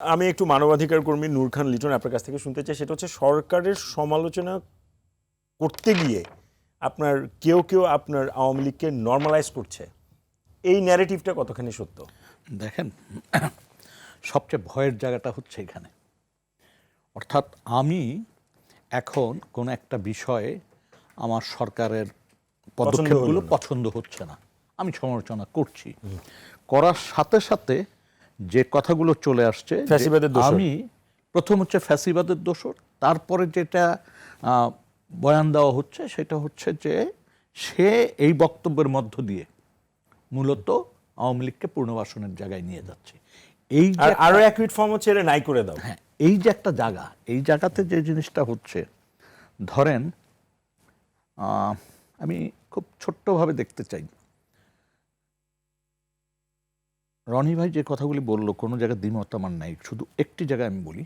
আমি একটু মানবাধিকার কর্মী নূর খান লিটন আপনার কাছ থেকে শুনতে চাই, সেটা হচ্ছে সরকারের সমালোচনা করতে গিয়ে আপনার কেউ কেউ আপনার আওয়ামী লীগকে নর্মালাইজ করছে, এই ন্যারেটিভটা কতখানি সত্য? দেখেন, সবচেয়ে ভয়ের জায়গাটা হচ্ছে এখানে। অর্থাৎ আমি এখন কোনো একটা বিষয়ে আমার সরকারের পদক্ষেপগুলো পছন্দ হচ্ছে না, আমি সমালোচনা করছি, করার সাথে সাথে যে কথাগুলো চলে আসছে, আমি প্রথম হচ্ছে ফ্যাসিবাদের দোষর, তারপরে যেটা বয়ান দেওয়া হচ্ছে সেটা হচ্ছে যে সে এই বক্তব্যের মধ্য দিয়ে মূলত আওয়ামী লীগকে পুনর্বাসনের জায়গায় নিয়ে যাচ্ছে। এই যে আরো এক মিনিট ফর্ম হচ্ছে নাই করে দাও। হ্যাঁ, এই যে একটা জায়গা, এই জায়গাতে যে জিনিসটা হচ্ছে, ধরেন আমি খুব ছোট্টভাবে দেখতে চাই, রনি ভাই যে কথাগুলি বললো কোনো জায়গায় দ্বিমত আমার নাই, শুধু একটি জায়গায় আমি বলি,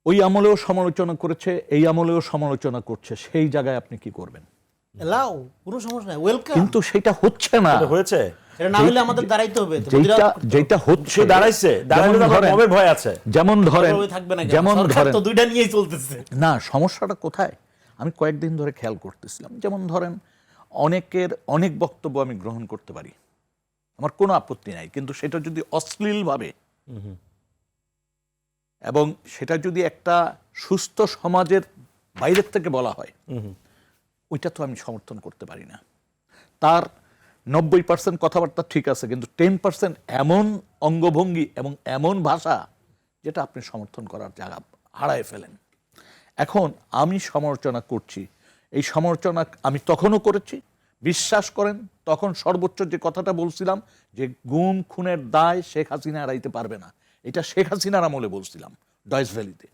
ওই আমলেও সমালোচনা করেছে, এই আমলেও সমালোচনা করছে, সেই জায়গায় আপনি কি করবেন? এলাও, কোনো সমস্যা নাই, ওয়েলকাম। কিন্তু সেটা হচ্ছে না, হয়েছে এটা না হলে আমাদের দাঁড়াইতে হবে। যেটা হচ্ছে দাঁড়াইছে, দাঁড়ানোর ভয় আছে। যেমন ধরেন, যেমন ধরেন, তো দুইটা নিয়েই চলতেছে না, সমস্যাটা কোথায় আমি কয়েকদিন ধরে খেয়াল করতেছিলাম, যেমন ধরেন অনেকের অনেক বক্তব্য আমি গ্রহণ করতে পারি, আমার কোনো আপত্তি নাই, কিন্তু সেটা যদি অশ্লীলভাবে এবং সেটা যদি একটা সুস্থ সমাজের বাইরের থেকে বলা হয়, ওইটা তো আমি সমর্থন করতে পারি না। তার 90% কথাবার্তা ঠিক আছে, কিন্তু 10% এমন অঙ্গভঙ্গি এবং এমন ভাষা যেটা আপনি সমর্থন করার জায়গা হারায় ফেলেন। এখন আমি সমালোচনা করছি, এই সমালোচনা আমি তখনও করেছি, বিশ্বাস করেন তখন সর্বোচ্চ যে কথাটা বলছিলাম যে গুম খুনের দায় শেখ হাসিনা এড়াইতে পারবে না, এটা শেখ হাসিনার আমলে বলছিলাম ডয়েস ভ্যালিতে,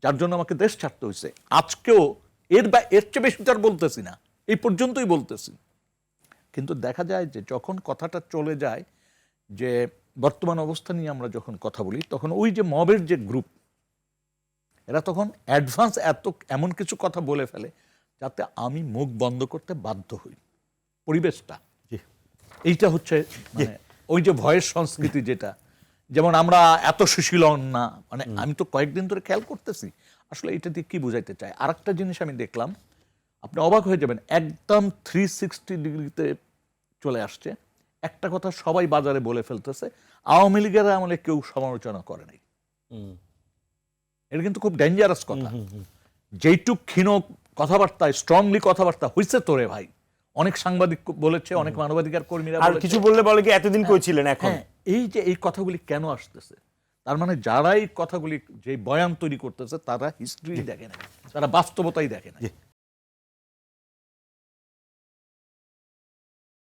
যার জন্য আমাকে দেশ ছাড়তে হয়েছে। আজকেও এর চেয়ে বেশি তার বলতেছি না, এই পর্যন্তই বলতেছি। কিন্তু দেখা যায় যে যখন কথাটা চলে যায় যে বর্তমান অবস্থা নিয়ে আমরা যখন কথা বলি, তখন ওই যে মবের যে গ্রুপ, এরা তখন অ্যাডভান্স এমন কিছু কথা বলে ফেলে যাতে আমি মুখ বন্ধ করতে বাধ্য হই। পরিবেশটা এইটা হচ্ছে মানে ওই যে ভয়ের সংস্কৃতি, যেটা যেমন আমরা এত সুশীল না, মানে আমি তো কয়েকদিন ধরে খেয়াল করতেছি আসলে এটা দিয়ে কি বোঝাইতে চায়। আর একটা জিনিস আমি দেখলাম, আপনি অবাক হয়ে যাবেন, একদম 360 ডিগ্রিতে চলে আসছে। একটা কথা সবাই বাজারে বলে ফেলতেছে, আওয়ামী লীগের আমলে কেউ সমালোচনা করে নাই। এটা কিন্তু খুব ডেঞ্জারাস কথা। যেইটুক ক্ষীণ কথাবার্তায় স্ট্রংলি কথাবার্তা হইছে তোরে ভাই, অনেক সাংবাদিক বলেছে, অনেক মানবাধিকার কর্মীরা আর কিছু বললে বলে কি এতদিন কইছিলেন, এখন এই যে এই কথাগুলি কেন আসতেছে, তার মানে যারা এই কথাগুলি যে বয়ান তৈরি করতেছে তারা হিস্ট্রি দেখে না, তারা বাস্তবতাই দেখে না।